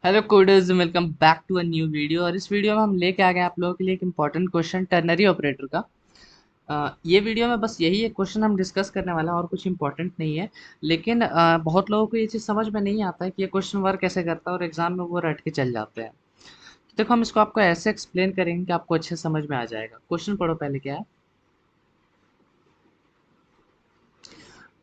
Hello coders, welcome back to a new video. और इस video में हम लेके आ गए आप लोगों के लिए एक इम्पॉर्टेंट क्वेश्चन टर्नरी ऑपरेटर का। ये वीडियो में बस यही एक क्वेश्चन हम डिस्कस करने वाला है और कुछ इम्पोर्टेंट नहीं है। लेकिन बहुत लोगों को ये चीज़ समझ में नहीं आता है कि ये क्वेश्चन वर्क कैसे करता है और एग्जाम में वो रट के चल जाते हैं। तो देखो, हम इसको आपको ऐसे एक्सप्लेन करेंगे कि आपको अच्छे समझ में आ जाएगा। क्वेश्चन पढ़ो पहले क्या है।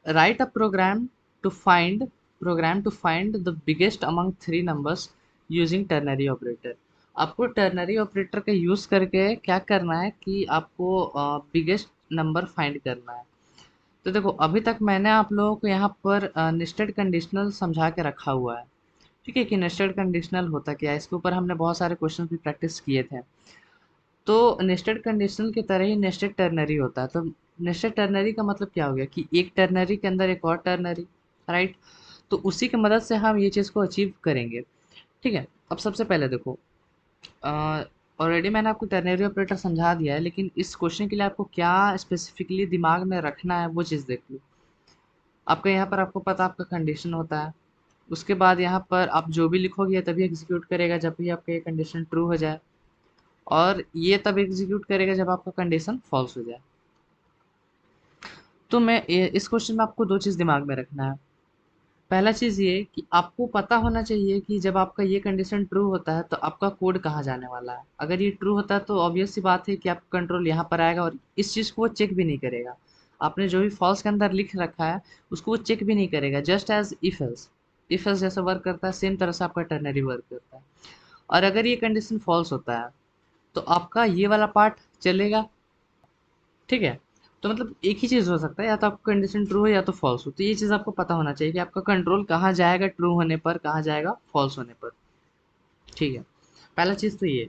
Write a program to find the biggest among three numbers using ternary operator। आपको टर्नरी ऑपरेटर का यूज करके क्या करना है कि आपको बिगेस्ट नंबर फाइंड करना है। तो देखो, अभी तक मैंने आप लोगों को यहाँ पर नेस्टेड कंडीशनल समझा के रखा हुआ है। ठीक है कि नेस्टेड कंडीशनल होता क्या है, इसके ऊपर हमने बहुत सारे क्वेश्चन भी प्रैक्टिस किए थे। तो नेस्टेड कंडीशनल की तरह ही नेस्टेड टर्नरी होता है। तो नेस्टेड टर्नरी का मतलब क्या हो गया कि एक टर्नरी के अंदर एक और टर्नरी, राइट। तो उसी की मदद से हम ये चीज़ को अचीव करेंगे। ठीक है। अब सबसे पहले देखो, ऑलरेडी मैंने आपको टर्नरी ऑपरेटर समझा दिया है, लेकिन इस क्वेश्चन के लिए आपको क्या स्पेसिफिकली दिमाग में रखना है वो चीज़ देख लो। आपका यहाँ पर आपको पता आपका कंडीशन होता है। उसके बाद यहाँ पर आप जो भी लिखोगे तभी एग्जीक्यूट करेगा जब भी आपका ये कंडीशन ट्रू हो जाए, और ये तब एग्जीक्यूट करेगा जब आपका कंडीशन फॉल्स हो जाए। तो इस क्वेश्चन में आपको दो चीज़ दिमाग में रखना है। पहला चीज़ ये कि आपको पता होना चाहिए कि जब आपका ये कंडीशन ट्रू होता है तो आपका कोड कहाँ जाने वाला है। अगर ये ट्रू होता है तो ऑब्वियस सी बात है कि आपका कंट्रोल यहाँ पर आएगा और इस चीज़ को वो चेक भी नहीं करेगा। आपने जो भी फॉल्स के अंदर लिख रखा है उसको वो चेक भी नहीं करेगा, जस्ट एज इफ एल्स जैसा वर्क करता है सेम तरह से आपका टर्नरी वर्क करता है। और अगर ये कंडीशन फॉल्स होता है तो आपका ये वाला पार्ट चलेगा। ठीक है। तो मतलब एक ही चीज़ हो सकता है, या तो आपका कंडीशन ट्रू हो या तो फॉल्स हो। तो ये चीज़ आपको पता होना चाहिए कि आपका कंट्रोल कहाँ जाएगा ट्रू होने पर, कहाँ जाएगा फॉल्स होने पर। ठीक है। पहला चीज़ तो ये।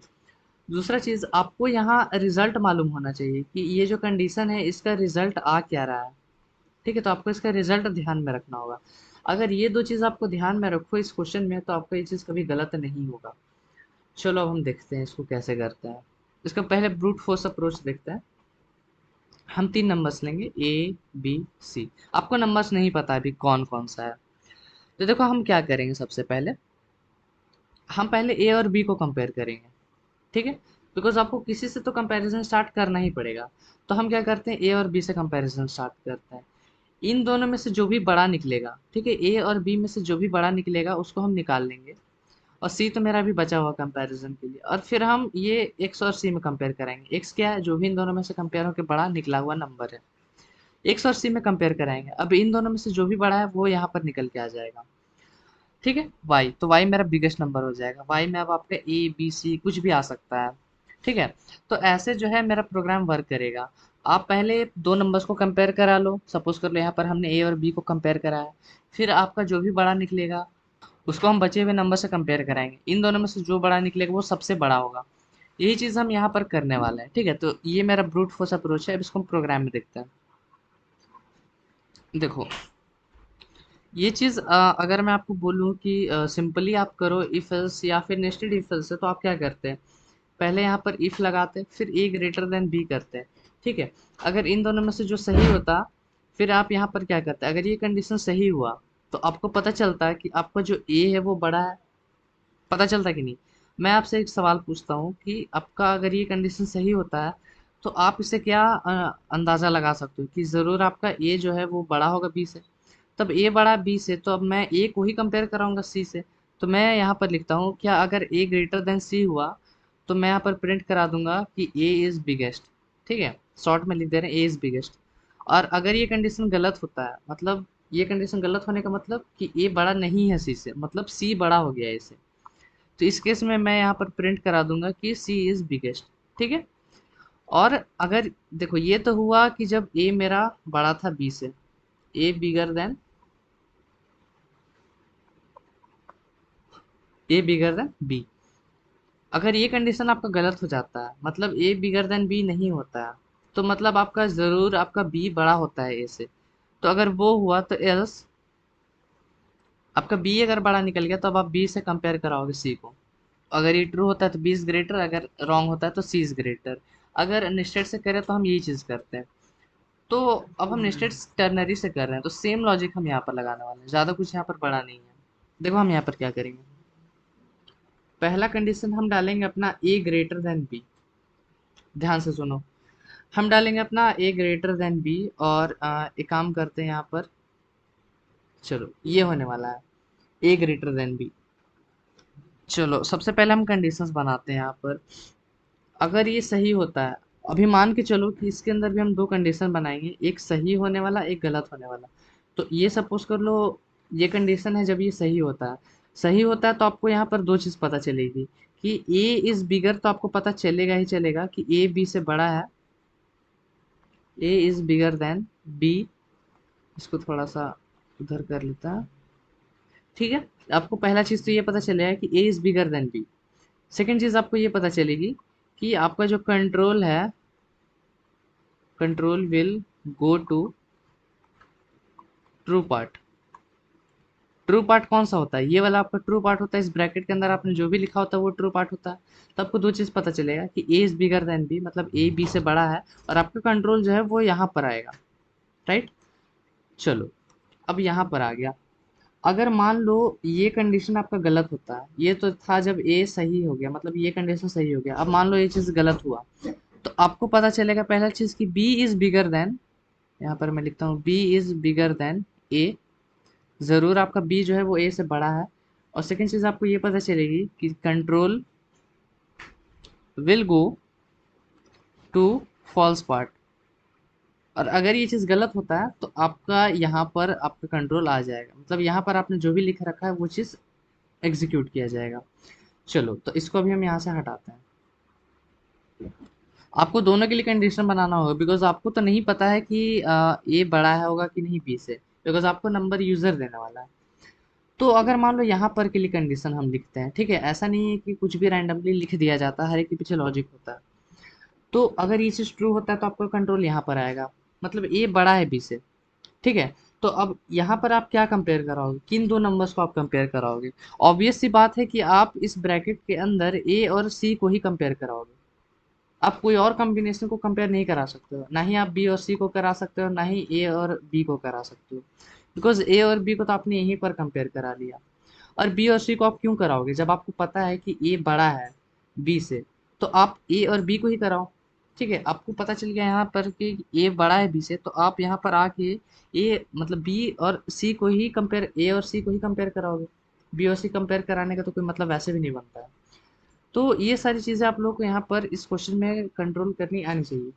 दूसरा चीज़, आपको यहाँ रिजल्ट मालूम होना चाहिए कि ये जो कंडीशन है इसका रिजल्ट आ क्या रहा है। ठीक है। तो आपको इसका रिजल्ट ध्यान में रखना होगा। अगर ये दो चीज़ आपको ध्यान में रखो इस क्वेश्चन में तो आपका ये चीज़ कभी गलत नहीं होगा। चलो अब हम देखते हैं इसको कैसे करते हैं। इसका पहले ब्रूट फोर्स अप्रोच देखते हैं। हम तीन नंबर्स लेंगे, ए बी सी। आपको नंबर्स नहीं पता अभी कौन कौन सा है। तो देखो, हम क्या करेंगे, सबसे पहले हम पहले ए और बी को कंपेयर करेंगे। ठीक है। बिकॉज आपको किसी से तो कंपैरिजन स्टार्ट करना ही पड़ेगा। तो हम क्या करते हैं, ए और बी से कंपैरिजन स्टार्ट करते हैं। इन दोनों में से जो भी बड़ा निकलेगा, ठीक है, ए और बी में से जो भी बड़ा निकलेगा उसको हम निकाल लेंगे। और सी तो मेरा अभी बचा हुआ कंपैरिजन के लिए। और फिर हम ये एक्स और सी में कंपेयर करेंगे। एक्स क्या है, जो भी इन दोनों में से कंपेयर होकर बड़ा निकला हुआ नंबर है। 180 में कंपेयर कराएंगे। अब इन दोनों में से जो भी बड़ा है वो यहाँ पर निकल के आ जाएगा। ठीक है। वाई, तो वाई मेरा बिगेस्ट नंबर हो जाएगा। वाई में अब आपका ए बी सी कुछ भी आ सकता है। ठीक है। तो ऐसे जो है मेरा प्रोग्राम वर्क करेगा। आप पहले दो नंबर्स को कंपेयर करा लो। सपोज कर लो यहाँ पर हमने ए और बी को कंपेयर कराया। फिर आपका जो भी बड़ा निकलेगा उसको हम बचे हुए नंबर से कंपेयर कराएंगे। इन दोनों में से जो बड़ा निकलेगा वो सबसे बड़ा होगा। यही चीज़ हम यहाँ पर करने वाले हैं। ठीक है। तो ये मेरा ब्रूट फोर्स अप्रोच है। अब इसको हम प्रोग्राम में देखते हैं। देखो, ये चीज़ अगर मैं आपको बोलूँ कि सिंपली आप करो इफ एल्स या फिर नेस्टेड इफ एल्स है, तो आप क्या करते हैं, पहले यहाँ पर इफ लगाते हैं, फिर ए ग्रेटर देन बी करते हैं। ठीक है। अगर इन दोनों में से जो सही होता, फिर आप यहाँ पर क्या करते हैं, अगर ये कंडीशन सही हुआ तो आपको पता चलता है कि आपका जो ए है वो बड़ा है। पता चलता कि नहीं। मैं आपसे एक सवाल पूछता हूँ कि आपका अगर ये कंडीशन सही होता है तो आप इसे क्या अंदाज़ा लगा सकते हो कि ज़रूर आपका ए जो है वो बड़ा होगा बी से। तब ए बड़ा बी से, तो अब मैं ए को ही कंपेयर कराऊंगा सी से। तो मैं यहाँ पर लिखता हूँ, क्या अगर ए ग्रेटर देन सी हुआ तो मैं यहाँ पर प्रिंट करा दूंगा कि ए इज़ बिगेस्ट। ठीक है। शॉर्ट में लिख दे रहे हैं ए इज़ बिगेस्ट। और अगर ये कंडीशन गलत होता है, मतलब ये कंडीशन गलत होने का मतलब कि ए बड़ा नहीं है सी से, मतलब सी बड़ा हो गया है इसे। तो इस केस में मैं यहाँ पर प्रिंट करा दूंगा कि सी इज़ बिगेस्ट। ठीक है। और अगर देखो, ये तो हुआ कि जब ए मेरा बड़ा था बी से, ए बिगर देन बी। अगर ये कंडीशन आपका गलत हो जाता है, मतलब ए बिगर देन बी नहीं होता है, तो मतलब आपका ज़रूर आपका बी बड़ा होता है ए से। तो अगर वो हुआ तो एल्स आपका बी अगर बड़ा निकल गया तो अब आप बी से कंपेयर कराओगे सी को। अगर ये ट्रू होता है तो बी इज ग्रेटर, अगर रॉन्ग होता है तो सी इज ग्रेटर। अगर नेस्टेड से करें तो हम यही चीज़ करते हैं। तो अब हम नेस्टेड टर्नरी से कर रहे हैं तो सेम लॉजिक हम यहाँ पर लगाने वाले हैं। ज़्यादा कुछ यहाँ पर बड़ा नहीं है। देखो हम यहाँ पर क्या करेंगे, पहला कंडीशन हम डालेंगे अपना ए ग्रेटर देन बी। ध्यान से सुनो, हम डालेंगे अपना ए ग्रेटर देन बी और एक काम करते हैं यहाँ पर। चलो ये होने वाला है ए ग्रेटर देन बी। चलो सबसे पहले हम कंडीशंस बनाते हैं यहाँ पर। अगर ये सही होता है, अभी मान के चलो कि इसके अंदर भी हम दो कंडीशन बनाएंगे, एक सही होने वाला, एक गलत होने वाला। तो ये सपोज कर लो, ये कंडीशन है जब ये सही होता है। सही होता है तो आपको यहाँ पर दो चीज़ पता चलेगी कि ए इज बिगर, तो आपको पता चलेगा ही चलेगा कि ए बी से बड़ा है। ए इज बिगर देन बी। इसको थोड़ा सा उधर कर लेता है, ठीक है। आपको पहला चीज़ तो ये पता चलेगा कि A is bigger than B. Second चीज़ आपको ये पता चलेगी कि आपका जो कंट्रोल है, control will go to true part. True part कौन सा होता है? ये वाला आपका ट्रू पार्ट होता है। इस ब्रैकेट के अंदर आपने जो भी लिखा होता है वो ट्रू पार्ट होता है। तो आपको दो चीज़ पता चलेगा कि A is bigger than B, मतलब ए बी से बड़ा है, और आपका कंट्रोल जो है वो यहाँ पर आएगा, राइट। चलो अब यहाँ पर आ गया। अगर मान लो ये कंडीशन आपका गलत होता है, ये तो था जब ए सही हो गया, मतलब ये कंडीशन सही हो गया। अब मान लो ये चीज़ गलत हुआ, तो आपको पता चलेगा पहला चीज़ कि बी इज बिगर देन, यहाँ पर मैं लिखता हूँ बी इज बिगर देन ए। ज़रूर आपका बी जो है वो ए से बड़ा है। और सेकंड चीज़ आपको ये पता चलेगी कि control will go to false part. और अगर ये चीज़ गलत होता है तो आपका यहाँ पर आपका कंट्रोल आ जाएगा, मतलब यहाँ पर आपने जो भी लिख रखा है वो चीज़ एग्जीक्यूट किया जाएगा। चलो तो इसको अभी हम यहाँ से हटाते हैं। आपको दोनों के लिए कंडीशन बनाना होगा, बिकॉज आपको तो नहीं पता है कि ए बड़ा है होगा कि नहीं बी से, बिकॉज आपको नंबर यूज़र देने वाला है। तो अगर मान लो यहाँ पर के लिए कंडीशन हम लिखते हैं, ठीक है, ऐसा नहीं है कि कुछ भी रैंडमली लिख दिया जाता है, हर एक के पीछे लॉजिक होता है। तो अगर ये चीज़ ट्रू होता है तो आपका कंट्रोल यहाँ पर आएगा, मतलब ए बड़ा है बी से, ठीक है। तो अब यहाँ पर आप क्या कंपेयर कराओगे, किन दो नंबर्स को आप कंपेयर कराओगे? ऑब्वियस सी बात है कि आप इस ब्रैकेट के अंदर ए और सी को ही कंपेयर कराओगे। आप कोई और कॉम्बिनेशन को कंपेयर नहीं करा सकते हो, ना ही आप बी और सी को करा सकते हो, ना ही ए और बी को करा सकते हो, बिकॉज ए और बी को तो आपने यहीं पर कंपेयर करा लिया। और बी और सी को आप क्यों कराओगे जब आपको पता है कि ए बड़ा है बी से? तो आप ए और बी को ही कराओ, ठीक है। आपको पता चल गया यहाँ पर कि ए बड़ा है बी से, तो आप यहाँ पर आके ए मतलब बी और सी को ही कंपेयर, ए और सी को ही कंपेयर कराओगे। बी और सी कंपेयर कराने का तो कोई मतलब वैसे भी नहीं बनता है। तो ये सारी चीज़ें आप लोग को यहाँ पर इस क्वेश्चन में कंट्रोल करनी आनी चाहिए।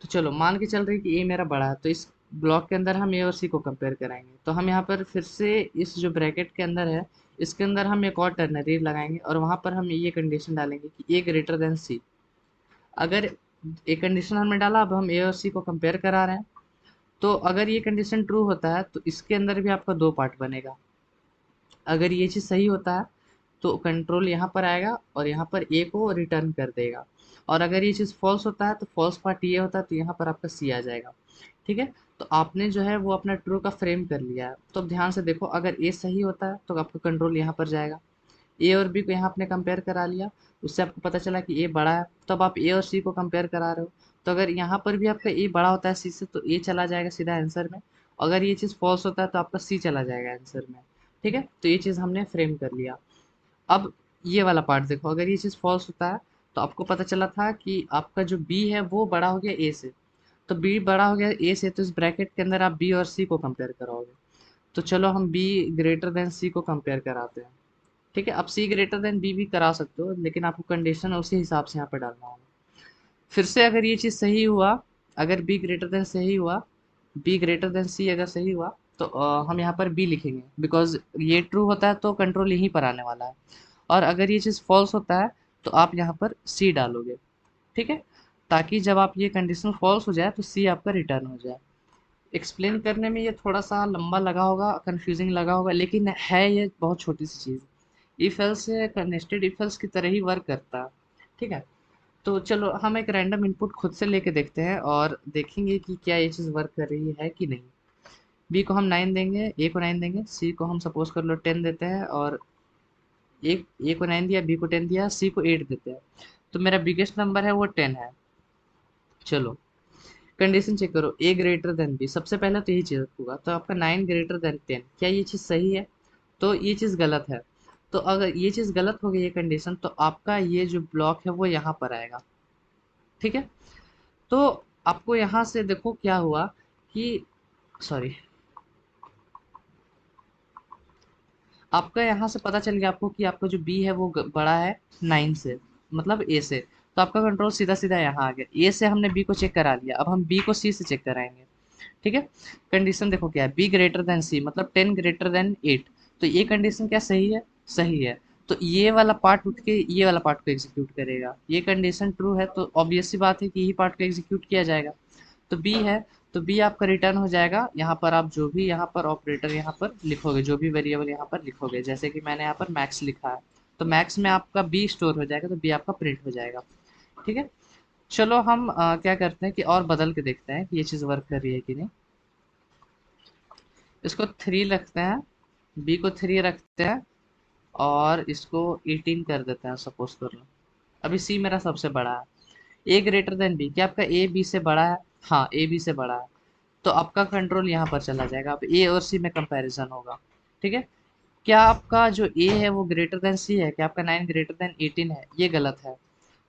तो चलो मान के चल रही कि ए मेरा बड़ा है, तो इस ब्लॉक के अंदर हम ए और सी को कंपेयर कराएंगे। तो हम यहाँ पर फिर से इस जो ब्रैकेट के अंदर है, इसके अंदर हम एक और टर्नरी लगाएंगे और वहाँ पर हम ये कंडीशन डालेंगे कि ए ग्रेटर देन सी। अगर एक कंडीशन हमने डाला, अब हम ए और सी को कंपेयर करा रहे हैं। तो अगर ये कंडीशन ट्रू होता है तो इसके अंदर भी आपका दो पार्ट बनेगा। अगर ये चीज़ सही होता है तो कंट्रोल यहाँ पर आएगा और यहाँ पर ए को रिटर्न कर देगा। और अगर ये चीज़ फॉल्स होता है तो फॉल्स पार्ट ये होता है, तो यहाँ पर आपका सी आ जाएगा, ठीक है। तो आपने जो है वो अपना ट्रू का फ्रेम कर लिया है। तो अब ध्यान से देखो, अगर ए सही होता है तो आपका कंट्रोल यहाँ पर जाएगा। ए और बी को यहाँ आपने कंपेयर करा लिया, उससे आपको पता चला कि ए बड़ा है, तब आप ए और सी को कंपेयर करा रहे हो। तो अगर यहाँ पर भी आपका ए बड़ा होता है सी से तो ए चला जाएगा सीधा आंसर में। अगर ये चीज़ फॉल्स होता है तो आपका सी चला जाएगा आंसर में, ठीक है। तो ये चीज़ हमने फ्रेम कर लिया। अब ये वाला पार्ट देखो, अगर ये चीज़ फॉल्स होता है तो आपको पता चला था कि आपका जो बी है वो बड़ा हो गया ए से। तो बी बड़ा हो गया ए से, तो इस ब्रैकेट के अंदर आप बी और सी को कंपेयर कराओगे। तो चलो हम बी ग्रेटर देन सी को कंपेयर कराते हैं, ठीक है। अब सी ग्रेटर देन बी भी करा सकते हो, लेकिन आपको कंडीशन उसी हिसाब से यहाँ पे डालना होगा। फिर से अगर ये चीज़ सही हुआ, अगर बी ग्रेटर देन सही हुआ, बी ग्रेटर देन सी अगर सही हुआ, तो हम यहाँ पर बी लिखेंगे, बिकॉज ये ट्रू होता है तो कंट्रोल यहीं पर आने वाला है। और अगर ये चीज़ फॉल्स होता है तो आप यहाँ पर सी डालोगे, ठीक है, ताकि जब आप ये कंडीशन फॉल्स हो जाए तो सी आपका रिटर्न हो जाए। एक्सप्लेन करने में ये थोड़ा सा लंबा लगा होगा, कंफ्यूजिंग लगा होगा, लेकिन है ये बहुत छोटी सी चीज़। इफ एल्स से नेस्टेड इफ एल्स की तरह ही वर्क करता है, ठीक है। तो चलो हम एक रैंडम इनपुट खुद से लेके देखते हैं और देखेंगे कि क्या ये चीज़ वर्क कर रही है कि नहीं। बी को हम 9 देंगे, ए को 9 देंगे, सी को हम सपोज कर लो 10 देते हैं, और एक ए को 9 दिया, बी को 10 दिया, सी को 8 देते हैं। तो मेरा बिगेस्ट नंबर है वो 10 है। चलो कंडीशन चेक करो, ए ग्रेटर देन बी, सबसे पहले तो यही चीज़ होगा। तो आपका 9 ग्रेटर देन 10, क्या ये चीज़ सही है? तो ये चीज़ गलत है। तो अगर ये चीज़ गलत हो गई ये कंडीशन, तो आपका ये जो ब्लॉक है वो यहाँ पर आएगा। ठीक है, तो आपको यहाँ से देखो क्या हुआ कि, सॉरी, आपका यहाँ से पता चल गया आपको कि आपका जो बी है वो बड़ा है 9 से, मतलब ए से। तो आपका कंट्रोल सीधा सीधा यहाँ आ गया। ए से हमने बी को चेक करा लिया, अब हम बी को सी से चेक कराएंगे। ठीक है, कंडीशन देखो क्या है, बी ग्रेटर देन सी मतलब 10 ग्रेटर देन 8। तो ये कंडीशन क्या सही है? सही है। तो ये वाला पार्ट उठ के ये वाला पार्ट को एग्जीक्यूट करेगा। ये कंडीशन ट्रू है तो ऑब्वियस सी बात है कि यही पार्ट को एग्जीक्यूट किया जाएगा। तो बी है, तो बी आपका रिटर्न हो जाएगा। यहाँ पर आप जो भी यहाँ पर ऑपरेटर यहाँ पर लिखोगे, जो भी वेरिएबल यहाँ पर लिखोगे, जैसे कि मैंने यहाँ पर मैक्स लिखा है, तो मैक्स में आपका बी स्टोर हो जाएगा, तो बी आपका प्रिंट हो जाएगा। ठीक है, चलो हम क्या करते हैं कि और बदल के देखते हैं कि ये चीज़ वर्क कर रही है कि नहीं। इसको 3 रखते हैं, बी को 3 रखते हैं, और इसको 18 कर देते हैं सपोज कर लो। अभी सी मेरा सबसे बड़ा है। ए ग्रेटर देन बी, क्या आपका ए बी से बड़ा है? हाँ, ए बी से बड़ा है। तो आपका कंट्रोल यहाँ पर चला जाएगा, अब ए और सी में कंपैरिजन होगा। ठीक है, क्या आपका जो ए है वो ग्रेटर देन सी है? क्या आपका 9 ग्रेटर देन 18 है? ये गलत है।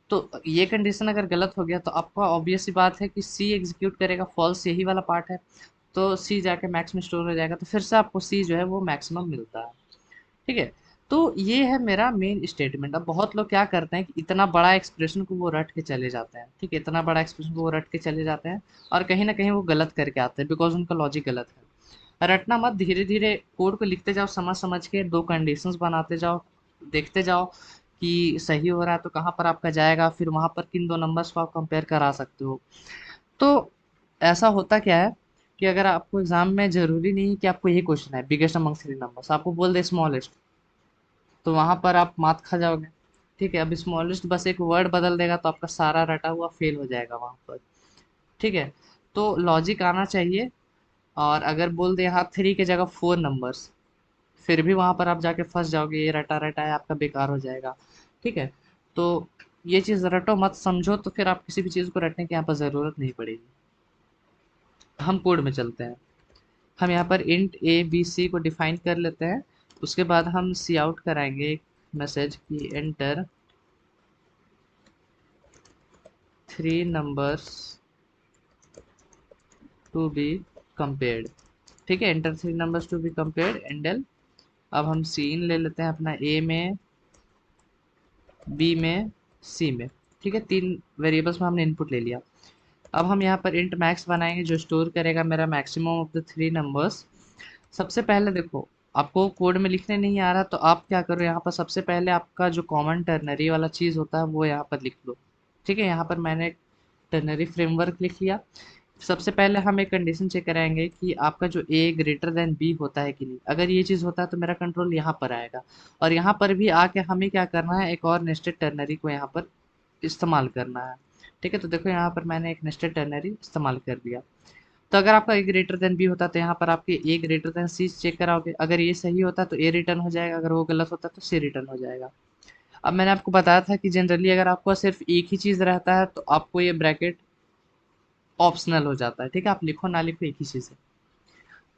तो ये कंडीशन अगर गलत हो गया तो आपका ऑब्वियस सी बात है कि सी एग्जीक्यूट करेगा, फॉल्स यही वाला पार्ट है। तो सी जाके मैक्स में स्टोर हो जाएगा, तो फिर से आपको सी जो है वो मैक्सिमम मिलता है। ठीक है, तो ये है मेरा मेन स्टेटमेंट। अब बहुत लोग क्या करते हैं कि इतना बड़ा एक्सप्रेशन को वो रट के चले जाते हैं। ठीक है, इतना बड़ा एक्सप्रेशन को वो रट के चले जाते हैं और कहीं ना कहीं वो गलत करके आते हैं, बिकॉज उनका लॉजिक गलत है। रटना मत, धीरे धीरे कोड को लिखते जाओ, समझ समझ के दो कंडीशंस बनाते जाओ, देखते जाओ कि सही हो रहा है तो कहाँ पर आपका जाएगा, फिर वहाँ पर किन दो नंबर्स को आप कंपेयर करा सकते हो। तो ऐसा होता क्या है कि अगर आपको एग्जाम में जरूरी नहीं कि आपको यही क्वेश्चन है बिगेस्ट अमंग थ्री नंबर्स, आपको बोल दे स्मॉलेस्ट, तो वहां पर आप मात खा जाओगे। ठीक है, अब स्मॉलेस्ट बस एक वर्ड बदल देगा तो आपका सारा रटा हुआ फेल हो जाएगा वहां पर। ठीक है, तो लॉजिक आना चाहिए। और अगर बोल दे यहाँ 3 की जगह 4 नंबर्स, फिर भी वहां पर आप जाके फंस जाओगे, ये रटा रटा है आपका बेकार हो जाएगा। ठीक है, तो ये चीज़ रटो मत, समझो, तो फिर आप किसी भी चीज़ को रटने की यहाँ पर ज़रूरत नहीं पड़ेगी। हम कोड में चलते हैं। हम यहाँ पर इंट ए बी सी को डिफाइन कर लेते हैं। उसके बाद हम सी आउट कराएंगे एक मैसेज कि enter 3 numbers to be compared. ठीक है, enter 3 numbers to be compared एंडल। अब हम सीन ले लेते हैं अपना ए में, बी में, सी में। ठीक है, 3 वेरिएबल्स में हमने इनपुट ले लिया। अब हम यहाँ पर इंट मैक्स बनाएंगे जो स्टोर करेगा मेरा मैक्सिमम ऑफ द 3 numbers। सबसे पहले देखो, आपको कोड में लिखने नहीं आ रहा तो आप क्या करो, यहाँ पर सबसे पहले आपका जो कॉमन टर्नरी वाला चीज़ होता है वो यहाँ पर लिख लो। ठीक है, यहाँ पर मैंने टर्नरी फ्रेमवर्क लिख लिया। सबसे पहले हम एक कंडीशन चेक कराएंगे कि आपका जो ए ग्रेटर देन बी होता है कि नहीं। अगर ये चीज़ होता है तो मेरा कंट्रोल यहाँ पर आएगा, और यहाँ पर भी आके हमें क्या करना है, एक और नेस्टेड टर्नरी को यहाँ पर इस्तेमाल करना है। ठीक है, तो देखो यहाँ पर मैंने एक नेस्टेड टर्नरी इस्तेमाल कर दिया। तो अगर आपका ए ग्रेटर देन बी होता तो यहाँ पर आपके ए ग्रेटर देन सी चेक कराओगे, अगर ये सही होता तो ए रिटर्न हो जाएगा, अगर वो गलत होता तो सी रिटर्न हो जाएगा। अब मैंने आपको बताया था कि जनरली अगर आपको सिर्फ एक ही चीज़ रहता है तो आपको ये ब्रैकेट ऑप्शनल हो जाता है। ठीक है, आप लिखो ना लिखो एक ही चीज़ है।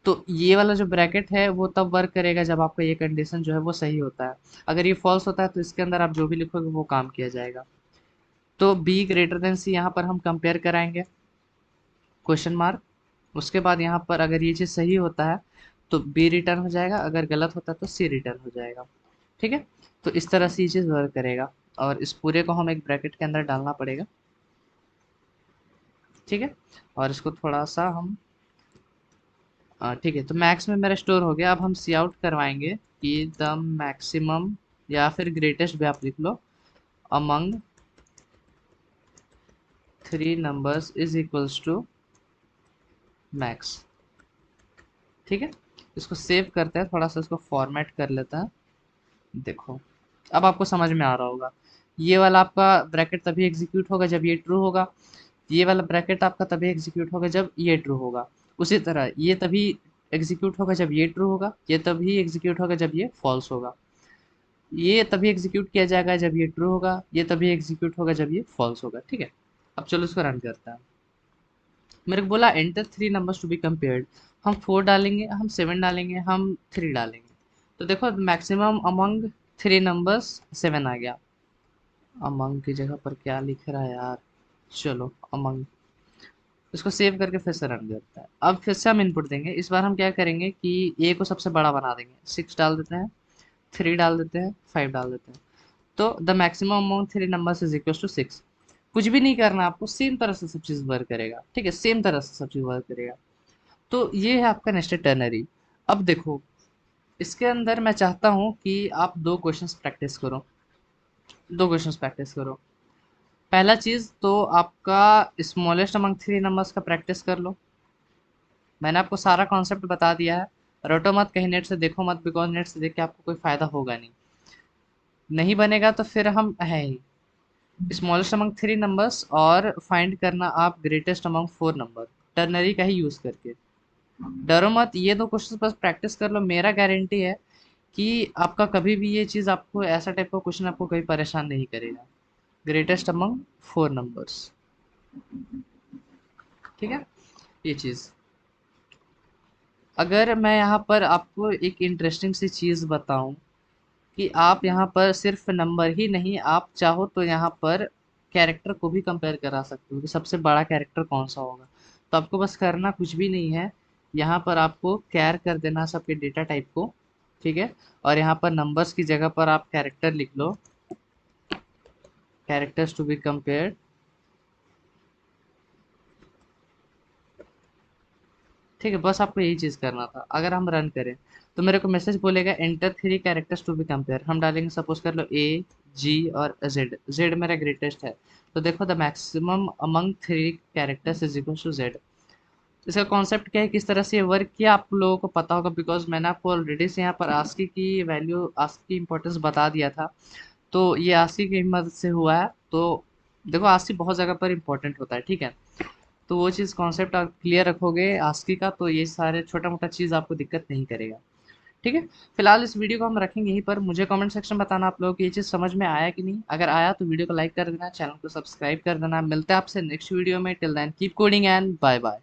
तो ये वाला जो ब्रैकेट है वो तब वर्क करेगा जब आपका ये कंडीशन जो है वो सही होता है। अगर ये फॉल्स होता है तो इसके अंदर आप जो भी लिखोगे वो काम किया जाएगा। तो बी ग्रेटर देन सी यहाँ पर हम कंपेयर कराएंगे, क्वेश्चन मार्क। उसके बाद यहाँ पर अगर ये चीज़ सही होता है तो बी रिटर्न हो जाएगा, अगर गलत होता है तो सी रिटर्न हो जाएगा। ठीक है, तो इस तरह से ये चीज़ वर्क करेगा, और इस पूरे को हम एक ब्रैकेट के अंदर डालना पड़ेगा। ठीक है, और इसको थोड़ा सा हम ठीक है, तो मैक्स में मेरा स्टोर हो गया। अब हम सी आउट करवाएंगे कि द मैक्सिमम, या फिर ग्रेटेस्ट भी आप लिख लो, among 3 numbers is equals to max. ठीक है, इसको सेव करते हैं, थोड़ा सा इसको फॉर्मेट कर लेता है। देखो, अब आपको समझ में आ रहा होगा। ये वाला आपका ब्रैकेट तभी एग्जीक्यूट होगा जब ये ट्रू होगा, ये वाला ब्रैकेट आपका तभी एग्जीक्यूट होगा जब ये ट्रू होगा। उसी तरह ये तभी एग्जीक्यूट होगा जब ये ट्रू होगा, ये तभी एग्जीक्यूट होगा जब ये फॉल्स होगा। ये तभी एग्जीक्यूट किया जाएगा जब ये ट्रू होगा, ये तभी एग्जीक्यूट होगा जब ये फॉल्स होगा। ठीक है, अब चलो इसको रन करते हैं। मेरे को बोला enter 3 numbers to be compared. हम 4 डालेंगे, हम 7 डालेंगे, हम 3 डालेंगे। तो देखो मैक्सिमम अमंग 3 नंबर्स 7 आ गया। अमंग की जगह पर क्या लिख रहा है यार, चलो अमंग, इसको सेव करके फिर से रन करते हैं। अब फिर से हम इनपुट देंगे, इस बार हम क्या करेंगे कि ए को सबसे बड़ा बना देंगे, 6 डाल देते हैं, 3 डाल देते हैं, 5 डाल देते हैं। तो the maximum amount 3 numbers is equal to 6। कुछ भी नहीं करना आपको, सेम तरह से सब चीज़ वर्क करेगा, ठीक है, सेम तरह से सब चीज़ वर्क करेगा। तो ये है आपका नेस्टेड टर्नरी। अब देखो, इसके अंदर मैं चाहता हूँ कि आप दो क्वेश्चंस प्रैक्टिस करो, दो क्वेश्चंस प्रैक्टिस करो। पहला चीज़ तो आपका स्मॉलेस्ट अमंग 3 नंबर्स का प्रैक्टिस कर लो। मैंने आपको सारा कॉन्सेप्ट बता दिया है, रटो मत, कहीं नेट से देखो मत, बिकॉज नेट से देख के आपको कोई फ़ायदा होगा नहीं, नहीं बनेगा तो फिर हम है ही। स्मॉलेस्ट अमंग 3 नंबर्स और फाइंड करना आप ग्रेटेस्ट अमंग 4 नंबर, टर्नरी का ही यूज़ करके। डरो मत, ये दो क्वेश्चन बस प्रैक्टिस कर लो, मेरा गारंटी है कि आपका कभी भी ये चीज़, आपको ऐसा टाइप का क्वेश्चन आपको कभी परेशान नहीं करेगा। ग्रेटेस्ट अमंग 4 नंबर्स, ठीक है, ये चीज़। अगर मैं यहाँ पर आपको एक इंटरेस्टिंग सी चीज़ बताऊँ कि आप यहाँ पर सिर्फ नंबर ही नहीं, आप चाहो तो यहाँ पर कैरेक्टर को भी कंपेयर करा सकते हो कि सबसे बड़ा कैरेक्टर कौन सा होगा। तो आपको बस करना कुछ भी नहीं है, यहाँ पर आपको कैर कर देना सबके डेटा टाइप को, ठीक है, और यहाँ पर नंबर्स की जगह पर आप कैरेक्टर लिख लो, कैरेक्टर्स टू बी कंपेयर्ड, ठीक है, बस आपको यही चीज़ करना था। अगर हम रन करें तो मेरे को मैसेज बोलेगा enter 3 characters to be compare, हम डालेंगे सपोज कर लो ए, जी और जेड, जेड मेरा ग्रेटेस्ट है। तो देखो the maximum among 3 characters is equal to Z. इसका कॉन्सेप्ट क्या है, किस तरह से ये वर्क किया, आप लोगों को पता होगा, बिकॉज मैंने आपको ऑलरेडी से यहाँ पर आस्की की वैल्यू, आस्की की इंपॉर्टेंस बता दिया था। तो ये आस्की की मदद से हुआ है। तो देखो, आस्की बहुत जगह पर इंपॉर्टेंट होता है, ठीक है, तो वो चीज़ कॉन्सेप्ट आप क्लियर रखोगे आस्की का, तो ये सारे छोटा मोटा चीज़ आपको दिक्कत नहीं करेगा, ठीक है। फिलहाल इस वीडियो को हम रखेंगे यहीं पर। मुझे कमेंट सेक्शन में बताना आप लोगों को ये चीज़ समझ में आया कि नहीं। अगर आया तो वीडियो को लाइक कर देना, चैनल को सब्सक्राइब कर देना। मिलते हैं आपसे नेक्स्ट वीडियो में। Till then keep coding and bye bye.